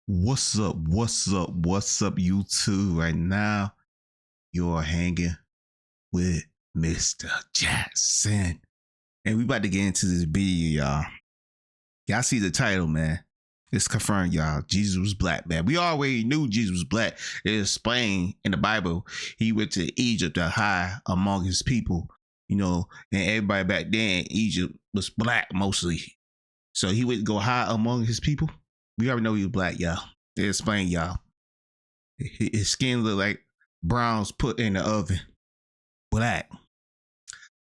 What's up? What's up? What's up, YouTube? Right now, you're hanging with Mr. Jackson. And we about to get into this video, y'all. Y'all see the title, man. It's confirmed, y'all. Jesus was black, man. We already knew Jesus was black. It explained in the Bible. He went to Egypt to hide among his people, you know, and everybody back then, Egypt was black mostly. So he went to go hide among his people. We already know he was black, y'all. They explain, y'all. His skin looked like browns put in the oven. Black.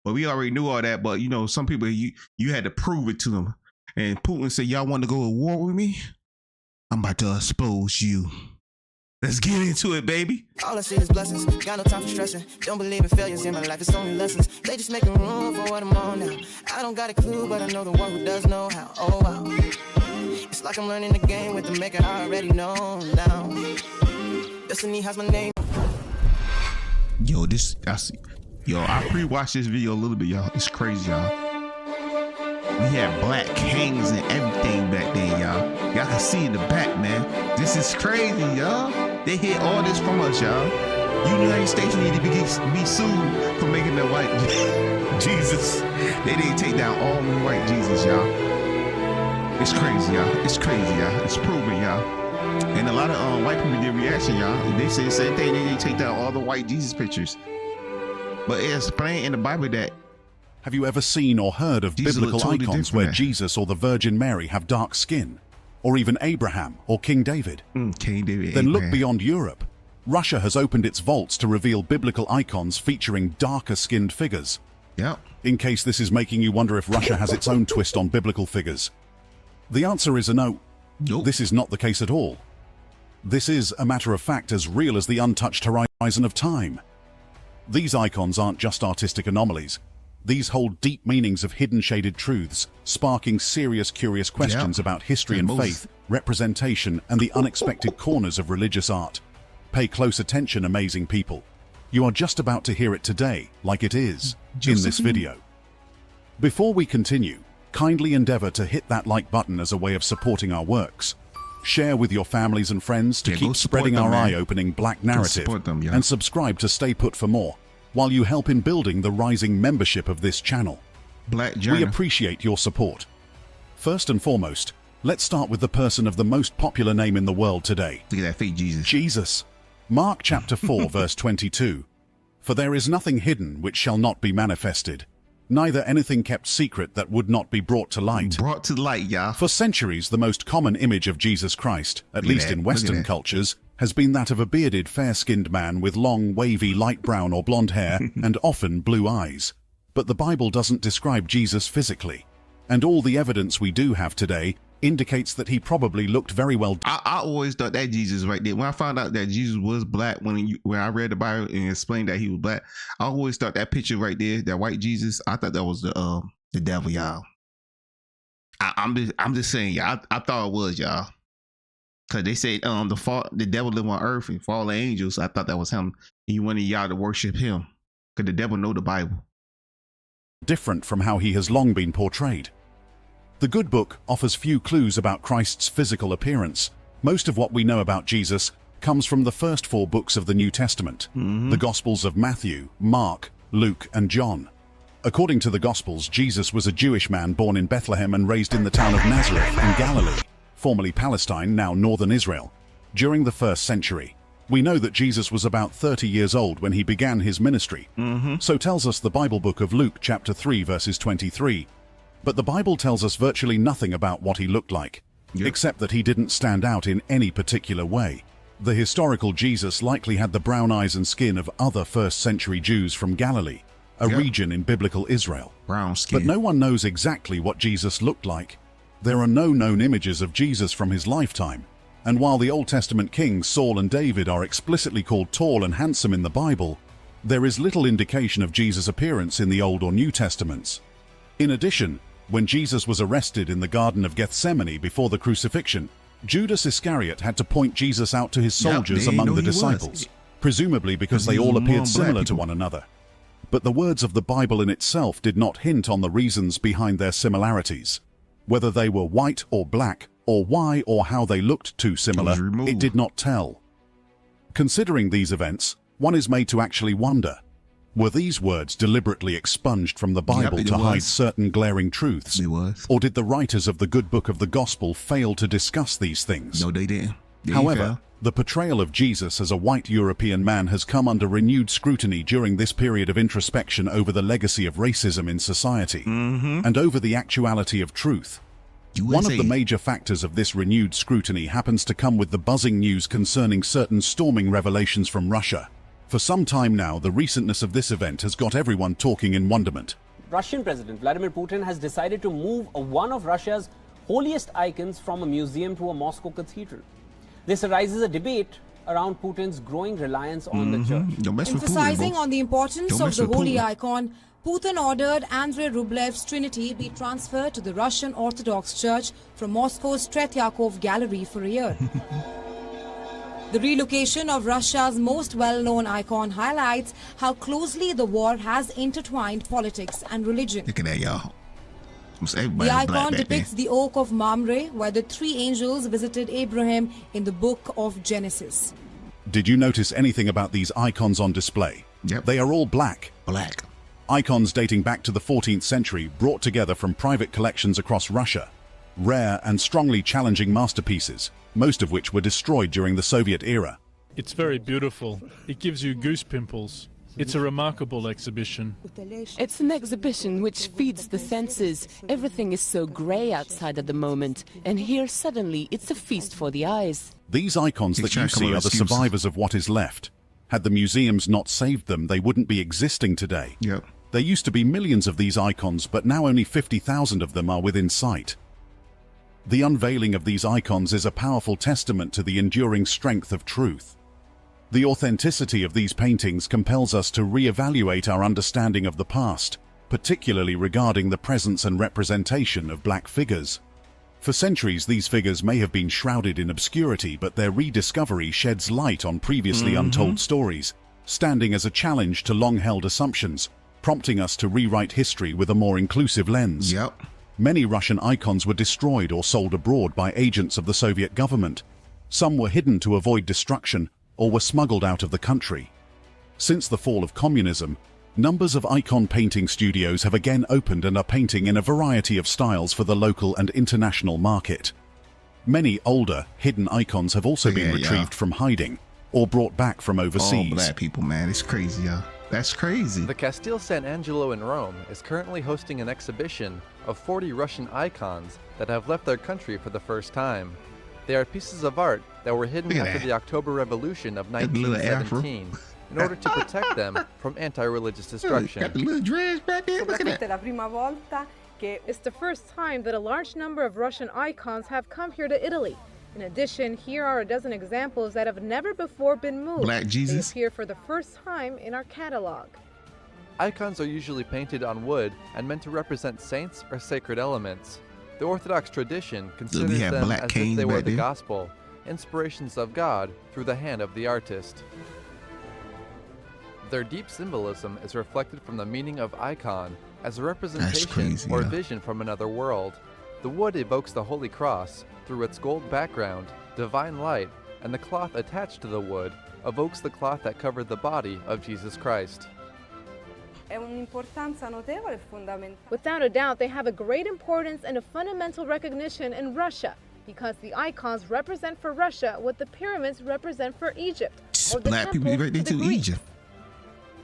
But we already knew all that. But, you know, some people, you had to prove it to them. And Putin said, y'all want to go to war with me? I'm about to expose you. Let's get into it, baby. All I see is blessings. Got no time for stressing. Don't believe in failures in my life. It's only lessons. They just making room for what I'm on now. I don't got a clue, but I know the one who does know how. Oh, wow. It's like I'm learning the game with the maker I already know now. Destiny has my name. Yo, I pre-watched this video a little bit, y'all. It's crazy, y'all. We had black kings and everything back then, y'all. Y'all can see in the back, man. This is crazy, y'all. They hid all this from us, y'all. United States need to be sued for making the white Jesus. They didn't take down all the white Jesus, y'all. It's crazy, y'all. It's crazy, y'all. It's proven, y'all. And a lot of white people did reaction, y'all. They said the same thing. They didn't take down all the white Jesus pictures. But it's explained in the Bible that. Have you ever seen or heard of biblical icons where Jesus or the Virgin Mary have dark skin? Or even Abraham or King David? King David. Then look beyond Europe. Russia has opened its vaults to reveal biblical icons featuring darker skinned figures. Yep. In case this is making you wonder if Russia has its own twist on biblical figures. The answer is a no. Nope. This is not the case at all. This is, a matter of fact, as real as the untouched horizon of time. These icons aren't just artistic anomalies. These hold deep meanings of hidden shaded truths, sparking serious, curious questions about history and faith, representation, and the unexpected corners of religious art. Pay close attention, amazing people. You are just about to hear it today, like it is, in this video. Before we continue, kindly endeavor to hit that like button as a way of supporting our works. Share with your families and friends to keep spreading our eye-opening black narrative, and subscribe to Stay Put for more, while you help in building the rising membership of this channel. We appreciate your support. First and foremost, let's start with the person of the most popular name in the world today. Look at that fake Jesus. Jesus. Mark chapter 4 verse 22. For there is nothing hidden which shall not be manifested, neither anything kept secret that would not be brought to light. Brought to light, y'all. For centuries, the most common image of Jesus Christ, at least in Western cultures, has been that of a bearded, fair-skinned man with long, wavy, light brown or blonde hair and often blue eyes. But the Bible doesn't describe Jesus physically, and all the evidence we do have today indicates that he probably looked very well. I always thought that Jesus right there. When I found out that Jesus was black, when I read the Bible and explained that he was black, I always thought that picture right there, that white Jesus, I thought that was the devil, y'all. I'm just saying, y'all. I thought it was, y'all. Cause they said the devil lived on earth and fallen angels. I thought that was him. He wanted y'all to worship him. Cause the devil know the Bible. Different from how he has long been portrayed. The Good Book offers few clues about Christ's physical appearance. Most of what we know about Jesus comes from the first 4 books of the New Testament, the Gospels of Matthew, Mark, Luke, and John. According to the Gospels, Jesus was a Jewish man born in Bethlehem and raised in the town of Nazareth in Galilee, formerly Palestine, now northern Israel, during the 1st century. We know that Jesus was about 30 years old when he began his ministry. So tells us the Bible book of Luke chapter 3 verses 23. But the Bible tells us virtually nothing about what he looked like, except that he didn't stand out in any particular way. The historical Jesus likely had the brown eyes and skin of other 1st century Jews from Galilee, a region in biblical Israel. Brown skin. But no one knows exactly what Jesus looked like. There are no known images of Jesus from his lifetime, and while the Old Testament kings Saul and David are explicitly called tall and handsome in the Bible, there is little indication of Jesus' appearance in the Old or New Testaments. In addition, when Jesus was arrested in the Garden of Gethsemane before the crucifixion, Judas Iscariot had to point Jesus out to his soldiers among the disciples, presumably because they all appeared similar to one another. But the words of the Bible in itself did not hint on the reasons behind their similarities. Whether they were white or black, or why or how they looked too similar, removed. it did not tell. Considering these events, one is made to actually wonder, were these words deliberately expunged from the Bible Yep, it to hide was. certain glaring truths? It was. Or did the writers of the good book of the gospel fail to discuss these things? No, they didn't. They However, fell. the portrayal of Jesus as a white European man has come under renewed scrutiny during this period of introspection over the legacy of racism in society and over the actuality of truth. One of the major factors of this renewed scrutiny happens to come with the buzzing news concerning certain storming revelations from Russia. For some time now, the recentness of this event has got everyone talking in wonderment. Russian President Vladimir Putin has decided to move one of Russia's holiest icons from a museum to a Moscow cathedral. This arises a debate around Putin's growing reliance on the church. Don't mess with Putin, Emphasizing bro. on the importance Don't of mess the with holy Putin. icon, Putin ordered Andrei Rublev's Trinity be transferred to the Russian Orthodox Church from Moscow's Tretyakov Gallery for a year. The relocation of Russia's most well-known icon highlights how closely the war has intertwined politics and religion. Look at that, y'all. Almost everybody The was black icon back then. depicts the Oak of Mamre, where the three angels visited Abraham in the book of Genesis. Did you notice anything about these icons on display? Yep. They are all black. Black. Icons dating back to the 14th century, brought together from private collections across Russia. Rare and strongly challenging masterpieces, most of which were destroyed during the Soviet era. It's very beautiful. It gives you goose pimples. It's a remarkable exhibition. It's an exhibition which feeds the senses. Everything is so grey outside at the moment, and here suddenly it's a feast for the eyes. These icons He's that trying you to come up see are with the excuses. survivors of what is left. Had the museums not saved them, they wouldn't be existing today. Yep. There used to be millions of these icons, but now only 50,000 of them are within sight. The unveiling of these icons is a powerful testament to the enduring strength of truth. The authenticity of these paintings compels us to re-evaluate our understanding of the past, particularly regarding the presence and representation of black figures. For centuries, these figures may have been shrouded in obscurity, but their rediscovery sheds light on previously untold stories, standing as a challenge to long-held assumptions, prompting us to rewrite history with a more inclusive lens. Yep. Many Russian icons were destroyed or sold abroad by agents of the Soviet government. Some were hidden to avoid destruction or were smuggled out of the country. Since the fall of communism, numbers of icon painting studios have again opened and are painting in a variety of styles for the local and international market. Many older, hidden icons have also been Yeah, retrieved from hiding or brought back from All overseas. black people, man. It's crazy, y'all. That's crazy. The Castel San Angelo in Rome is currently hosting an exhibition of 40 Russian icons that have left their country for the first time. They are pieces of art that were hidden Look at after that. the October Revolution of Got the little afro. 1917 in order to protect them from anti-religious Got destruction. the little dreads back there. Look at that. la prima volta che It's the first time that a large number of Russian icons have come here to Italy. In addition, here are a dozen examples that have never before been moved. Black Jesus. They appear for the first time in our catalog. Icons are usually painted on wood and meant to represent saints or sacred elements. The Orthodox tradition considers have them black as if canes they were back the there. gospel, inspirations of God through the hand of the artist. Their deep symbolism is reflected from the meaning of icon as a representation crazy, or yeah. vision from another world. The wood evokes the Holy Cross through its gold background, divine light, and the cloth attached to the wood evokes the cloth that covered the body of Jesus Christ. è un'importanza notevole e fondamentale. Without a doubt, they have a great importance and a fundamental recognition in Russia because the icons represent for Russia what the pyramids represent for Egypt. Or the Black people temples right there to the to Greeks. Egypt.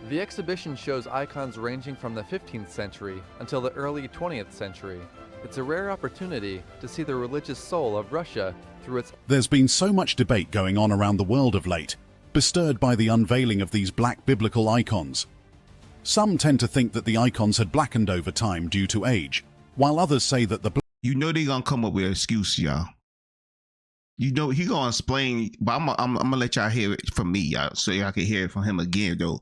The exhibition shows icons ranging from the 15th century until the early 20th century. It's a rare opportunity to see the religious soul of Russia through its There's been so much debate going on around the world of late, bestirred by the unveiling of these black biblical icons. Some tend to think that the icons had blackened over time due to age, while others say that the You know they gonna come up with an excuse, y'all. You know he gonna explain, but I'm gonna let y'all hear it from me, y'all, so y'all can hear it from him again, though.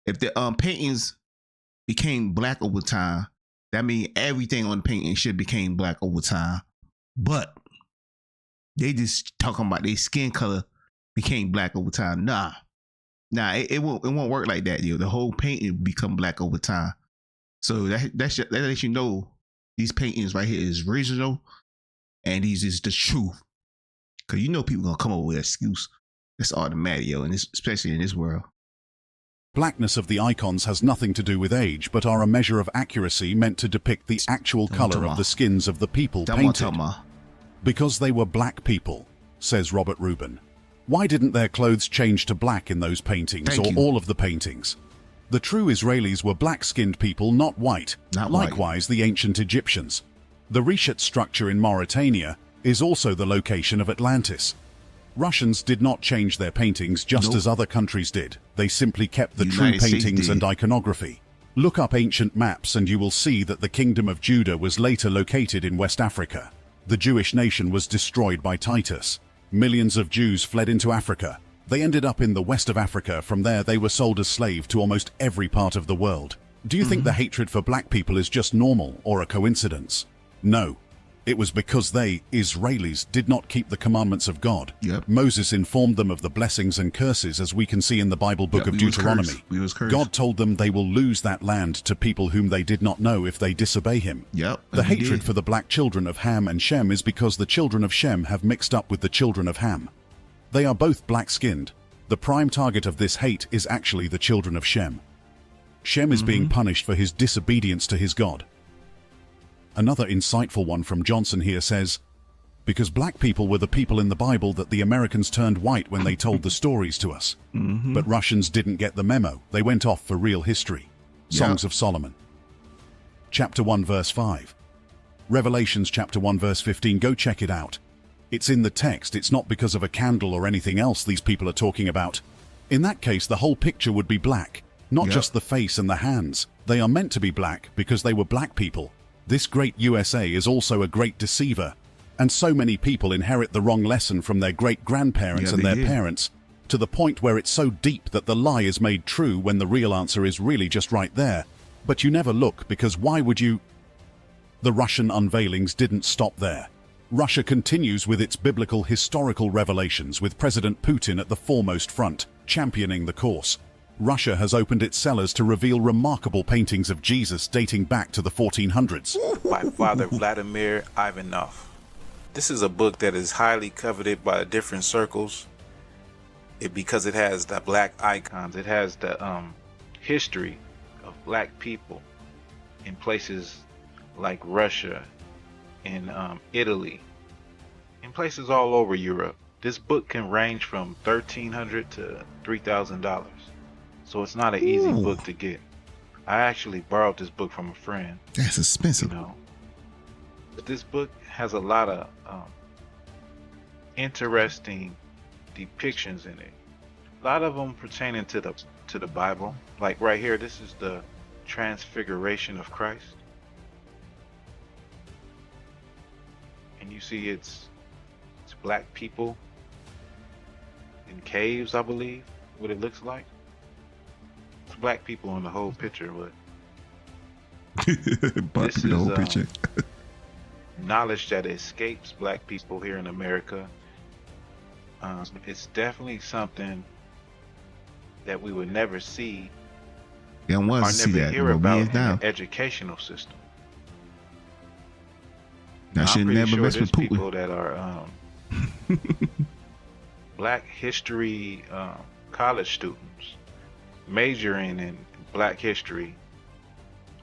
If the paintings became black over time, that means everything on the painting should became black over time. But they just talking about their skin color became black over time. Nah, it won't work like that, yo. The whole painting become black over time. So that lets you know these paintings right here is original. and these is the truth. Cause you know people gonna come up with an excuse. It's automatic, yo, and especially in this world. Blackness of the icons has nothing to do with age, but are a measure of accuracy meant to depict the actual color of the skins of the people painted. Because they were black people, says Robert Rubin. Why didn't their clothes change to black in those paintings, or all of the paintings? The true Israelis were black-skinned people, not white. Likewise, the ancient Egyptians. The Reshet structure in Mauritania is also the location of Atlantis. Russians did not change their paintings just as other countries did. They simply kept the true paintings and iconography. Look up ancient maps and you will see that the Kingdom of Judah was later located in West Africa. The Jewish nation was destroyed by Titus. Millions of Jews fled into Africa. They ended up in the west of Africa. From there they were sold as slaves to almost every part of the world. Do you think the hatred for black people is just normal or a coincidence? No. It was because they, Israelis, did not keep the commandments of God. Moses informed them of the blessings and curses, as we can see in the Bible book of Deuteronomy. God told them they will lose that land to people whom they did not know if they disobey him. The hatred for the black children of Ham and Shem is because the children of Shem have mixed up with the children of Ham. They are both black-skinned. The prime target of this hate is actually the children of Shem. Shem is being punished for his disobedience to his God. Another insightful one from Johnson here says, because black people were the people in the Bible that the Americans turned white when they told the stories to us. But Russians didn't get the memo. They went off for real history. Songs of Solomon. Chapter 1 verse 5. Revelations chapter 1 verse 15. Go check it out. It's in the text. It's not because of a candle or anything else these people are talking about. In that case, the whole picture would be black, not just the face and the hands. They are meant to be black because they were black people. This great USA is also a great deceiver, and so many people inherit the wrong lesson from their great-grandparents and their parents, to the point where it's so deep that the lie is made true when the real answer is really just right there. But you never look, because why would you? The Russian unveilings didn't stop there. Russia continues with its biblical historical revelations, with President Putin at the foremost front, championing the course. Russia has opened its cellars to reveal remarkable paintings of Jesus dating back to the 1400s. By Father Vladimir Ivanov. This is a book that is highly coveted by different circles because it has the black icons. It has the history of black people in places like Russia, in Italy, in places all over Europe. This book can range from $1,300 to $3,000. So it's not an easy book to get. I actually borrowed this book from a friend. That's expensive. You know, but this book has a lot of interesting depictions in it. A lot of them pertaining to the Bible. Like right here, this is the Transfiguration of Christ, and you see it's black people in caves, I believe, what it looks like. Black people in the whole picture, but this is the whole picture. knowledge that escapes black people here in America. It's definitely something that we would never see or never hear about in the educational system. I should never sure mess with people that are black history college students majoring in black history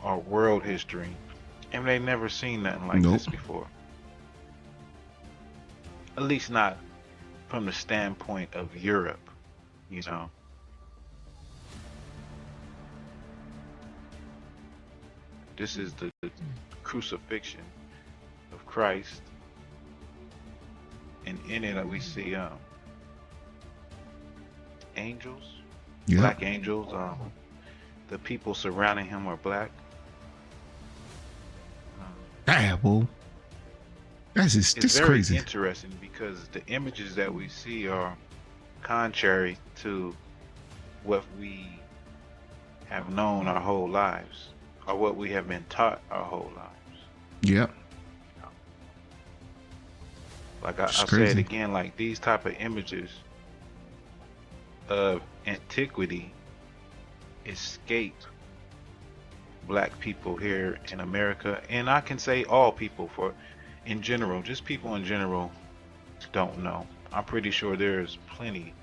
or world history, and they never seen nothing like this before. At least not from the standpoint of Europe, you know. This is the crucifixion of Christ, and in it we see angels. Black angels. The people surrounding him are black. Damn, well, it's very crazy. Interesting because the images that we see are contrary to what we have known our whole lives, or what we have been taught our whole lives. Yep. Like I said again, like these type of images of antiquity escape black people here in America, and I can say all people, for in general, just people in general don't know. I'm pretty sure there's plenty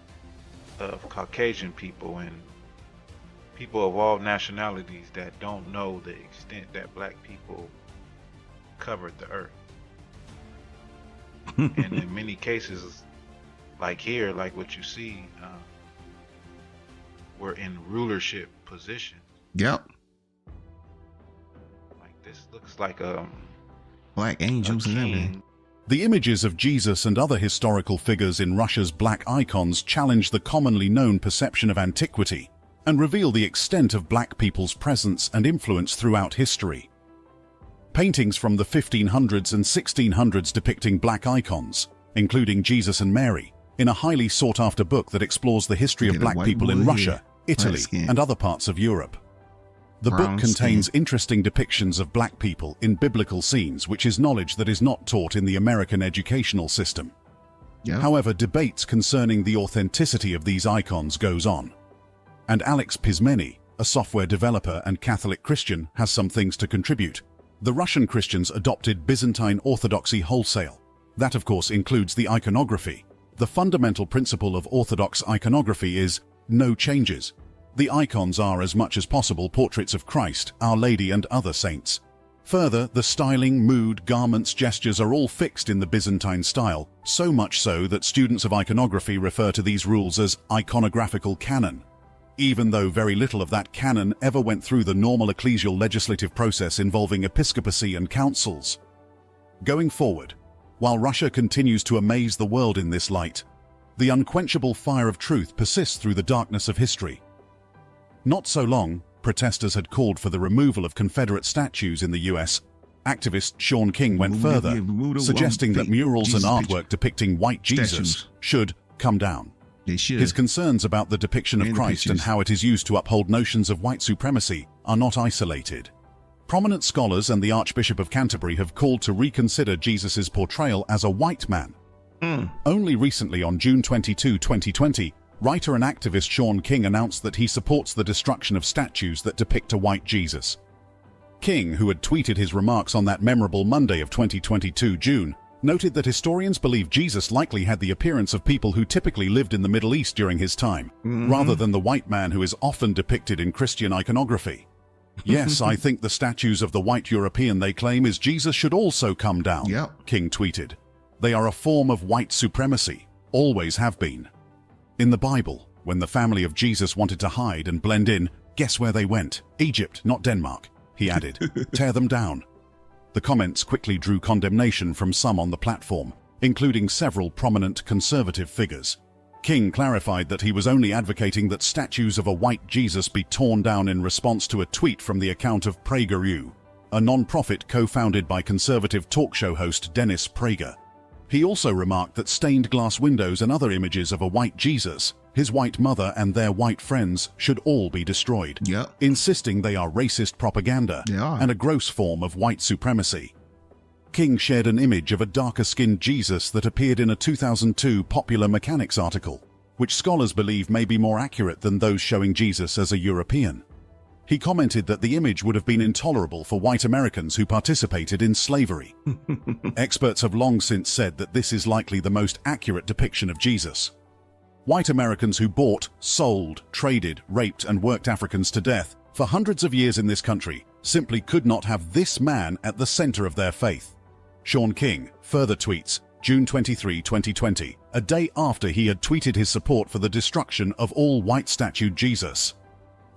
of Caucasian people and people of all nationalities that don't know the extent that black people covered the earth. And in many cases, like here, like what you see, we're in rulership positions. Yep. Like this looks like black angels and everything. The images of Jesus and other historical figures in Russia's black icons challenge the commonly known perception of antiquity and reveal the extent of black people's presence and influence throughout history. Paintings from the 1500s and 1600s depicting black icons, including Jesus and Mary, in a highly sought-after book that explores the history of black people in Russia, Italy, and other parts of Europe. The book contains interesting depictions of black people in biblical scenes, which is knowledge that is not taught in the American educational system. However, debates concerning the authenticity of these icons goes on. And Alex Pismeni, a software developer and Catholic Christian, has some things to contribute. The Russian Christians adopted Byzantine Orthodoxy wholesale. That, of course, includes the iconography. The fundamental principle of Orthodox iconography is no changes. The icons are as much as possible portraits of Christ, Our Lady, and other saints. Further, the styling, mood, garments, gestures are all fixed in the Byzantine style, so much so that students of iconography refer to these rules as iconographical canon, even though very little of that canon ever went through the normal ecclesial legislative process involving episcopacy and councils. Going forward, while Russia continues to amaze the world in this light, the unquenchable fire of truth persists through the darkness of history. Not so long, protesters had called for the removal of Confederate statues in the US. Activist Sean King went further, suggesting that murals and artwork depicting white Jesus should come down. His concerns about the depiction of Christ and how it is used to uphold notions of white supremacy are not isolated. Prominent scholars and the Archbishop of Canterbury have called to reconsider Jesus' portrayal as a white man. Only recently, on June 22, 2020, writer and activist Sean King announced that he supports the destruction of statues that depict a white Jesus. King, who had tweeted his remarks on that memorable Monday of 2022 June, noted that historians believe Jesus likely had the appearance of people who typically lived in the Middle East during his time, rather than the white man who is often depicted in Christian iconography. Yes, I think the statues of the white European they claim is Jesus should also come down, King tweeted. They are a form of white supremacy, always have been. In the Bible, when the family of Jesus wanted to hide and blend in, guess where they went? Egypt, not Denmark, he added. Tear them down. The comments quickly drew condemnation from some on the platform, including several prominent conservative figures. King clarified that he was only advocating that statues of a white Jesus be torn down in response to a tweet from the account of PragerU, a non-profit co-founded by conservative talk show host Dennis Prager. He also remarked that stained glass windows and other images of a white Jesus, his white mother and their white friends should all be destroyed, insisting they are racist propaganda and a gross form of white supremacy. King shared an image of a darker-skinned Jesus that appeared in a 2002 Popular Mechanics article, which scholars believe may be more accurate than those showing Jesus as a European. He commented that the image would have been intolerable for white Americans who participated in slavery. Experts have long since said that this is likely the most accurate depiction of Jesus. White Americans who bought, sold, traded, raped, and worked Africans to death for hundreds of years in this country simply could not have this man at the center of their faith. Sean King further tweets, June 23, 2020, a day after he had tweeted his support for the destruction of all white-statued Jesus.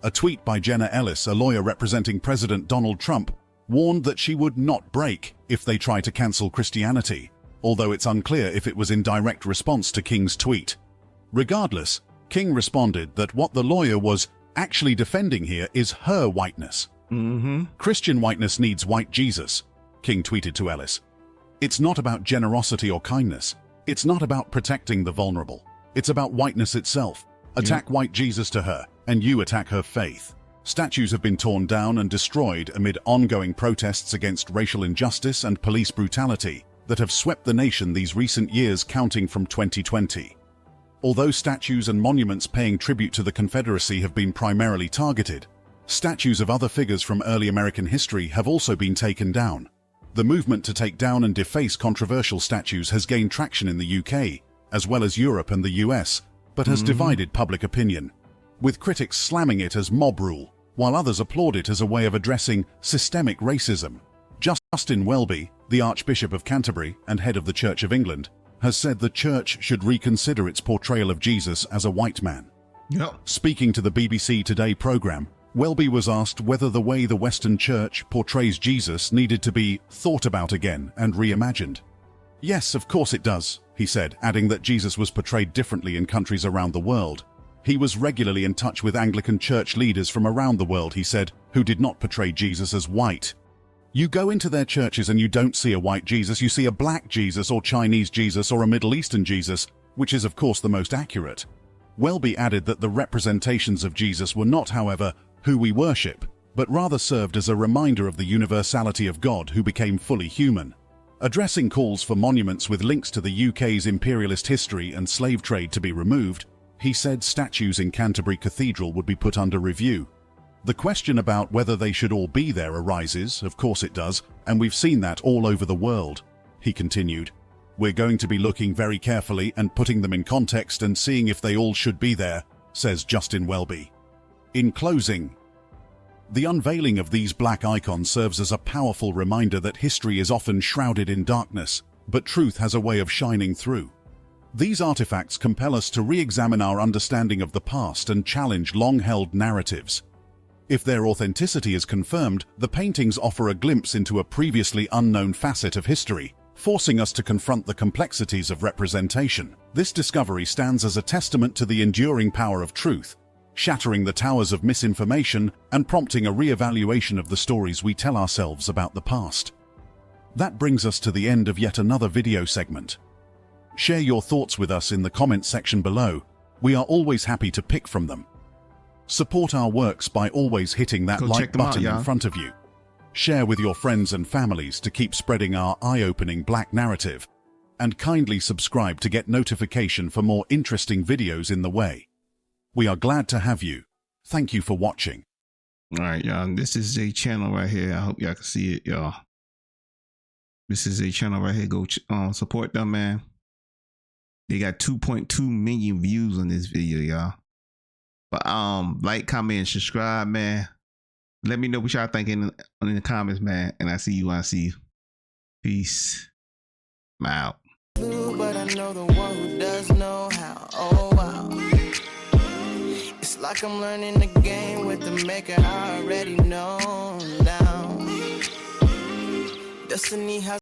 A tweet by Jenna Ellis, a lawyer representing President Donald Trump, warned that she would not break if they try to cancel Christianity, although it's unclear if it was in direct response to King's tweet. Regardless, King responded that what the lawyer was actually defending here is her whiteness. Christian whiteness needs white Jesus, King tweeted to Ellis. It's not about generosity or kindness. It's not about protecting the vulnerable. It's about whiteness itself. Attack white Jesus to her, and you attack her faith. Statues have been torn down and destroyed amid ongoing protests against racial injustice and police brutality that have swept the nation these recent years, counting from 2020. Although statues and monuments paying tribute to the Confederacy have been primarily targeted, statues of other figures from early American history have also been taken down. The movement to take down and deface controversial statues has gained traction in the UK, as well as Europe and the US, but has divided public opinion, with critics slamming it as mob rule, while others applaud it as a way of addressing systemic racism. Justin Welby, the Archbishop of Canterbury and head of the Church of England, has said the Church should reconsider its portrayal of Jesus as a white man. Speaking to the BBC Today programme, Welby was asked whether the way the Western Church portrays Jesus needed to be thought about again and reimagined. Yes, of course it does, he said, adding that Jesus was portrayed differently in countries around the world. He was regularly in touch with Anglican church leaders from around the world, he said, who did not portray Jesus as white. You go into their churches and you don't see a white Jesus, you see a black Jesus or Chinese Jesus or a Middle Eastern Jesus, which is of course the most accurate. Welby added that the representations of Jesus were not, however, who we worship, but rather served as a reminder of the universality of God who became fully human. Addressing calls for monuments with links to the UK's imperialist history and slave trade to be removed, he said statues in Canterbury Cathedral would be put under review. The question about whether they should all be there arises, of course it does, and we've seen that all over the world, he continued. We're going to be looking very carefully and putting them in context and seeing if they all should be there, says Justin Welby. In closing, the unveiling of these black icons serves as a powerful reminder that history is often shrouded in darkness, but truth has a way of shining through. These artifacts compel us to re-examine our understanding of the past and challenge long-held narratives. If their authenticity is confirmed, the paintings offer a glimpse into a previously unknown facet of history, forcing us to confront the complexities of representation. This discovery stands as a testament to the enduring power of truth, shattering the towers of misinformation and prompting a re-evaluation of the stories we tell ourselves about the past. That brings us to the end of yet another video segment. Share your thoughts with us in the comments section below. We are always happy to pick from them. Support our works by always hitting that like button in front of you. Share with your friends and families to keep spreading our eye-opening black narrative. And kindly subscribe to get notification for more interesting videos in the way. We are glad to have you. Thank you for watching. All right, y'all. This is a channel right here. I hope y'all can see it, y'all. This is a channel right here. Go support them, man. They got 2.2 million views on this video, y'all. But like, comment, and subscribe, man. Let me know what y'all think in the comments, man. And I see you when I see you. Peace. I'm out. But I know the one who does know how. Oh wow. It's like I'm learning the game with the maker I already know now. Destiny has